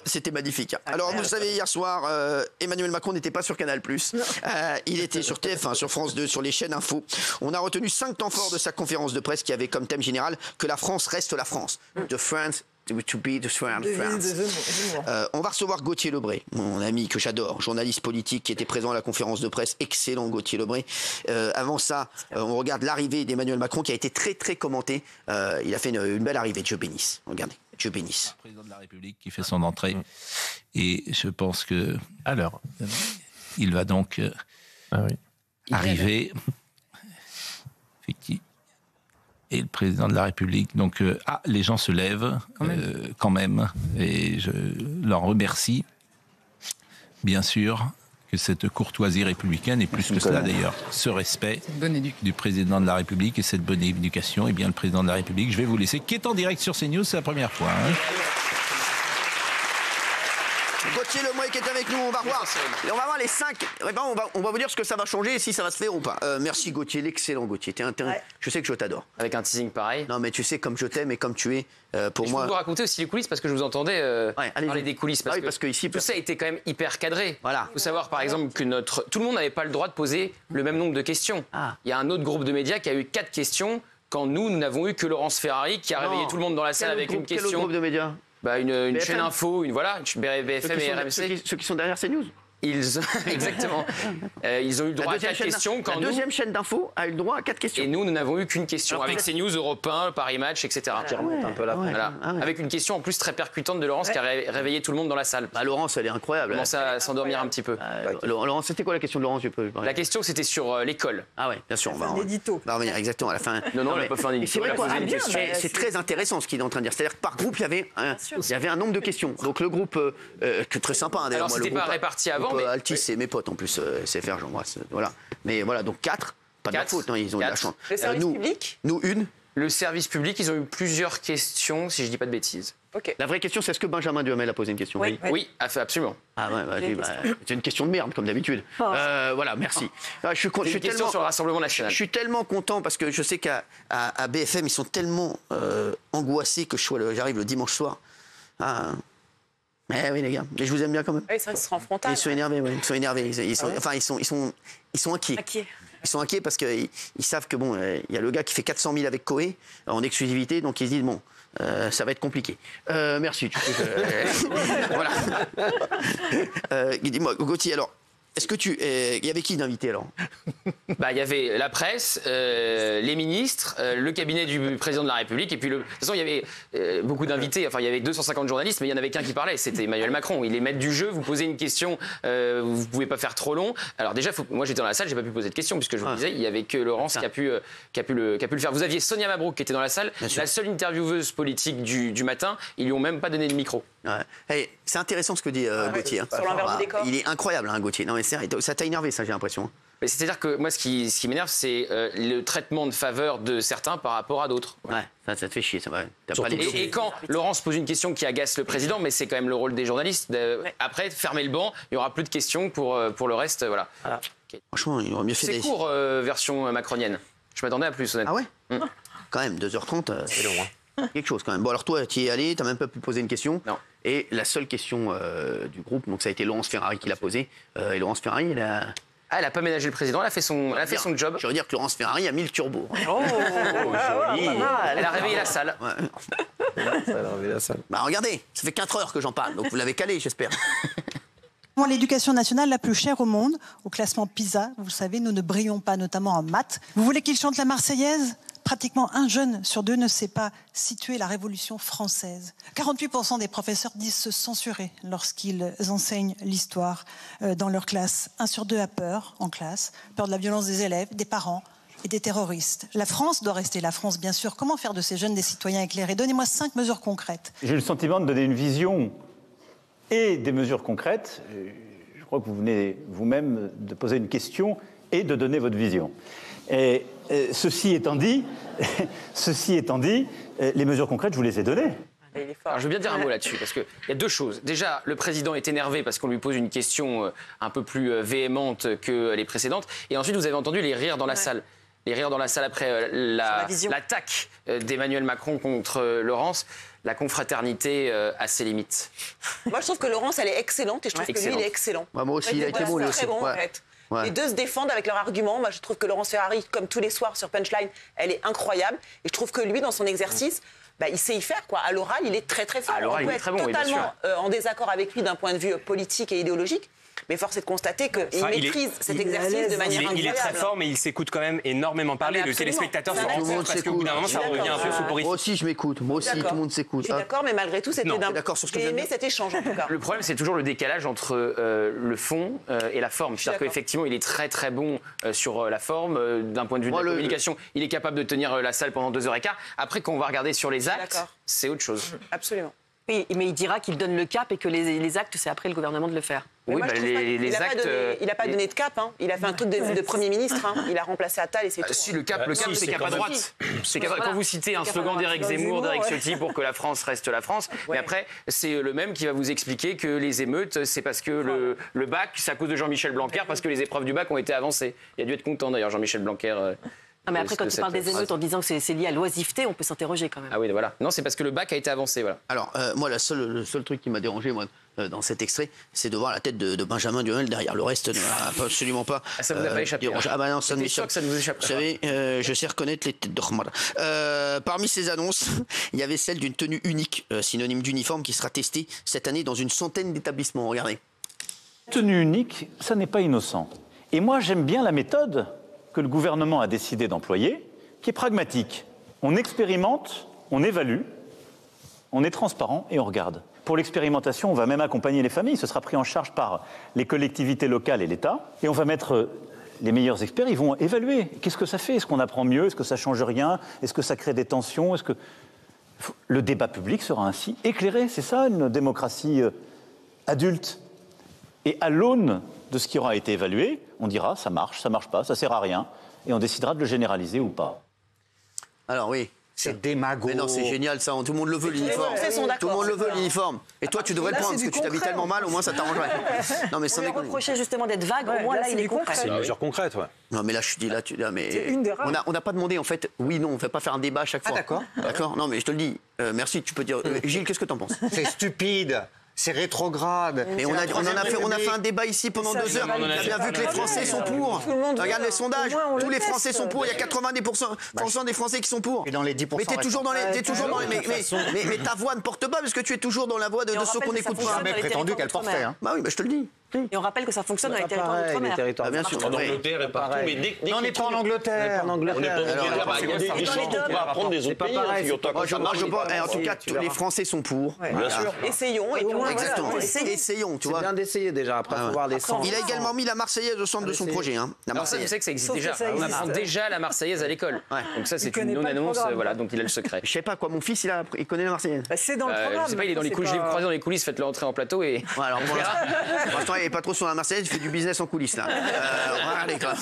C'était magnifique. Alors, vous savez, hier soir, Emmanuel Macron n'était pas sur Canal+. Il était sur TF1, sur France 2, sur les chaînes info. On a retenu 5 temps forts de sa conférence de presse qui avait comme thème général que la France reste la France. The France to be the France. On va recevoir Gauthier Lebret, mon ami que j'adore, journaliste politique qui était présent à la conférence de presse. Excellent Gauthier Lebret. Avant ça, on regarde l'arrivée d'Emmanuel Macron qui a été très très commentée. Il a fait une belle arrivée, Dieu bénisse. Regardez. Dieu bénisse. Le président de la République qui fait son entrée. Et je pense que... Alors, il va donc arriver. Effectivement. Et le président de la République... Donc, les gens se lèvent quand même. Et je leur remercie, bien sûr, que cette courtoisie républicaine, et plus que cela d'ailleurs, ce respect du président de la République et cette bonne éducation, et bien le président de la République, je vais vous laisser, qui est en direct sur CNews, c'est la première fois. Gauthier Lebret qui est avec nous, on va voir les 5. On va vous dire ce que ça va changer et si ça va se faire ou pas. Merci Gauthier, l'excellent Gauthier. Je sais que je t'adore. Avec un teasing pareil. Non mais tu sais comme je t'aime et comme tu es pour moi. Je peux vous raconter aussi les coulisses parce que je vous entendais parler des coulisses. Parce que ici tout ça a été quand même hyper cadré. Voilà. Il faut savoir par exemple que tout le monde n'avait pas le droit de poser le même nombre de questions. Il y a un autre groupe de médias qui a eu 4 questions quand nous n'avons eu que Laurence Ferrari qui a réveillé tout le monde dans la salle avec une question. Quel autre groupe de médias? Une chaîne info, BFM et RMC. Ceux qui sont derrière CNews. Exactement. Ils ont eu le droit à 4 questions. La deuxième chaîne d'info a eu le droit à 4 questions. Et nous n'avons eu qu'une question. Avec CNews, Europe 1, Paris Match, etc. Qui remonte un peu la voilà. Avec une question en plus très percutante de Laurence qui a réveillé tout le monde dans la salle. Laurence, elle est incroyable. Elle commence à s'endormir un petit peu. Laurence, c'était quoi la question de Laurence? La question, c'était sur l'école. Ah ouais, bien sûr. On va en édito. On va revenir exactement à la fin. Non, elle n'a pas fait un édito. C'est très intéressant ce qu'il est en train de dire. C'est-à-dire que par groupe, il y avait un nombre de questions. Donc le groupe, très sympa. Alors c'était pas réparti avant, mais Altis, c'est mes potes en plus, CFR, j'embrasse. Voilà. Mais voilà, donc 4, pas de la faute, ils ont eu de la chance. Le service public? Nous, une. Le service public, ils ont eu plusieurs questions, si je dis pas de bêtises. Okay. La vraie question, c'est est-ce que Benjamin Duhamel a posé une question? Oui, absolument. Ah ouais, c'est une question de merde, comme d'habitude. Voilà, merci. Je suis question sur le Rassemblement national. Je suis tellement content parce que je sais qu'à BFM, ils sont tellement angoissés que j'arrive le dimanche soir. Oui les gars, mais je vous aime bien quand même. Oui, ça sera en frontal. Ils sont énervés, ils sont énervés. Ils sont inquiets. Ils sont inquiets parce qu'ils savent que il y a le gars qui fait 400 000 avec Coé en exclusivité, donc ils se disent ça va être compliqué. Merci. Voilà. Dis-moi, Gauthier, alors. Est-ce que il y avait qui d'invité alors? Il y avait la presse, les ministres, le cabinet du président de la République, et puis de toute façon il y avait beaucoup d'invités. Enfin il y avait 250 journalistes, mais il y en avait qu'un qui parlait. C'était Emmanuel Macron. Il est maître du jeu. Vous posez une question, vous pouvez pas faire trop long. Alors déjà, moi j'étais dans la salle, j'ai pas pu poser de questions puisque je vous disais, il y avait que Laurence qui a pu le faire. Vous aviez Sonia Mabrouk qui était dans la salle, la seule intervieweuse politique du matin. Ils lui ont même pas donné de micro. Hey, c'est intéressant ce que dit Gauthier. Sur l'envers du décor. Il est incroyable, Gauthier. Non mais ça t'a énervé, ça j'ai l'impression. C'est-à-dire que moi, ce qui m'énerve, c'est le traitement de faveur de certains par rapport à d'autres. Ouais, ça te fait chier, ça va. Et quand Laurence pose une question qui agace le président, mais c'est quand même le rôle des journalistes. Après, fermer le banc, il n'y aura plus de questions pour le reste. Voilà. Okay. Franchement, il aurait mieux fait C'est court, version macronienne. Je m'attendais à plus, honnêtement. Ah ouais Quand même, 2h30. C'est long, quelque chose quand même. Bon alors toi, tu y es allé, tu n'as même pas pu poser une question. Non. Et la seule question du groupe, donc ça a été Laurence Ferrari qui l'a posée. Et Laurence Ferrari, elle n'a pas ménagé le président, elle a fait son job. Je veux dire que Laurence Ferrari a mis le turbo. Oh, joli. Elle a réveillé la salle. Ouais. Elle a réveillé la salle. Regardez, ça fait 4 heures que j'en parle, donc vous l'avez calé, j'espère. L'éducation nationale la plus chère au monde, au classement PISA, vous le savez, nous ne brillons pas, notamment en maths. Vous voulez qu'il chante la Marseillaise ? Pratiquement 1 jeune sur 2 ne sait pas situer la Révolution française. 48% des professeurs disent se censurer lorsqu'ils enseignent l'histoire dans leur classe. 1 sur 2 a peur en classe, peur de la violence des élèves, des parents et des terroristes. La France doit rester la France, bien sûr. Comment faire de ces jeunes des citoyens éclairés? Donnez-moi 5 mesures concrètes. J'ai le sentiment de donner une vision et des mesures concrètes. Je crois que vous venez vous-même de poser une question et de donner votre vision. Et ceci étant dit, les mesures concrètes, je vous les ai données. Alors, je veux bien dire un mot là-dessus, parce qu'il y a 2 choses. Déjà, le président est énervé parce qu'on lui pose une question un peu plus véhémente que les précédentes. Et ensuite, vous avez entendu les rires dans la salle. Les rires dans la salle après l'attaque d'Emmanuel Macron contre Laurence. la confraternité a ses limites. Moi, je trouve que Laurence, elle est excellente et je trouve que lui, il est excellent. Ouais, moi aussi, il a été bon, lui aussi. Très bon, Ouais. en fait. Ouais. Les deux se défendent avec leurs arguments. Moi, je trouve que Laurence Ferrari, comme tous les soirs sur Punchline, elle est incroyable. Et je trouve que lui, dans son exercice, il sait y faire, quoi. À l'oral, il est très, très fort. À l'oral, On peut il est être très bon, oui, bien totalement en désaccord avec lui d'un point de vue politique et idéologique. Mais force est de constater qu'il maîtrise cet exercice de manière incroyable. Il est très fort, mais il s'écoute quand même énormément parler. Le téléspectateur se rend compte parce qu'au bout d'un moment, ça revient un peu soporifique. Moi aussi, je m'écoute. Moi aussi, tout le monde s'écoute. Je suis d'accord, mais malgré tout, c'était d'un... d'accord sur ce que J'ai je viens de aimé dire. cet échange, en tout cas. Le problème, c'est toujours le décalage entre le fond et la forme. C'est-à-dire qu'effectivement, il est très très bon sur la forme. D'un point de vue de la communication, il est capable de tenir la salle pendant 2h15. Après, quand on va regarder sur les actes, c'est autre chose. Absolument. Oui, mais il dira qu'il donne le cap et que les actes, c'est après le gouvernement de le faire. Oui, moi, je trouve pas- les actes. Il n'a pas donné de cap. Hein. Il a fait un truc de Premier ministre. Hein. Il a remplacé Attal et c'est tout. Si, le cap, c'est cap à droite. Quand vous citez un slogan d'Éric Zemmour, d'Éric Ciotti pour que la France reste la France, mais après, c'est le même qui va vous expliquer que les émeutes, c'est parce que le bac, c'est à cause de Jean-Michel Blanquer, parce que les épreuves du bac ont été avancées. Il a dû être content d'ailleurs, Jean-Michel Blanquer. Non, mais après, quand il parle des émeutes en disant que c'est lié à l'oisiveté, on peut s'interroger quand même. Ah oui, voilà. Non, c'est parce que le bac a été avancé, voilà. Alors, moi, le seul truc qui m'a dérangé, moi, dans cet extrait, c'est de voir la tête de Benjamin Duhamel derrière. Le reste ne m'a absolument pas. Ah, ça vous a pas échappé. Ah bah non, ça ne J'étais sûr que ça ne vous échappe pas. Vous savez, je sais reconnaître les têtes de Rhmad. Parmi ces annonces, il y avait celle d'une tenue unique, synonyme d'uniforme, qui sera testée cette année dans une centaine d'établissements. Regardez. Tenue unique, ça n'est pas innocent. Et moi, j'aime bien la méthode que le gouvernement a décidé d'employer, qui est pragmatique. On expérimente, on évalue, on est transparent et on regarde. Pour l'expérimentation, on va même accompagner les familles. Ce sera pris en charge par les collectivités locales et l'État. Et on va mettre les meilleurs experts, ils vont évaluer. Qu'est-ce que ça fait? Est-ce qu'on apprend mieux? Est-ce que ça change rien? Est-ce que ça crée des tensions? Est-ce que... Le débat public sera ainsi éclairé. C'est ça, une démocratie adulte. Et à l'aune de ce qui aura été évalué, on dira ça marche pas, ça sert à rien. Et on décidera de le généraliser ou pas. Alors oui. C'est démago. Mais non, c'est génial ça, tout le monde le veut l'uniforme. Tout le monde le veut l'uniforme. Et toi, tu devrais le prendre parce que tu t'habilles tellement mal, au moins ça t'arrangerait. Non, mais sans On lui déconner. reprochait justement d'être vague, au moins là, il est concret. C'est une mesure concrète, ouais. Non, mais là, je dis mais une des rares. on n'a pas demandé en fait. Oui, non, on ne fait pas faire un débat à chaque fois. d'accord. D'accord. Non, mais je te le dis. Merci. Tu peux dire. Gilles, qu'est-ce que t'en penses? C'est stupide. C'est rétrograde. Mais on a fait un débat ici pendant 2 heures. On a bien vu que les Français sont pour. Regarde les sondages. Tous les Français sont pour. Il y a 90% des Français qui sont pour. Et dans les 10%. Mais t'es toujours dans les. Mais ta voix ne porte pas parce que tu es toujours dans la voix de ceux qu'on n'écoute pas. Mais prétendu qu'elle portait. Hein. Bah oui, je te le dis. Et on rappelle que ça fonctionne dans les territoires d'outre-mer. Ah, bien sûr. En Angleterre et partout, mais dès Non, on n'est pas en Angleterre. on n'est pas en Angleterre, bah, il y a des choses qu'on va apprendre des autres pays. Moi, je pense, en tout cas, tous les Français sont pour. Bien sûr. Essayons. Et puis on Exactement. Essayons, tu vois. C'est bien d'essayer déjà, après, il faut voir les sens. Il a également mis la Marseillaise au centre de son projet. La Alors ça, vous Marseillaise. savez que ça existe déjà. On apprend déjà la Marseillaise à l'école. Donc ça, c'est une non-annonce, voilà, donc il a le secret. Je sais pas quoi, mon fils, il connaît la Marseillaise. C'est dans le programme. Je sais pas, il est dans les coulisses, je l'ai croisé dans les coulisses, faites-le entrer en plateau et... Ouais, alors pour l'instant, il n'est pas trop sur la Marseillaise, il fait du business en coulisses là. Regardez quoi.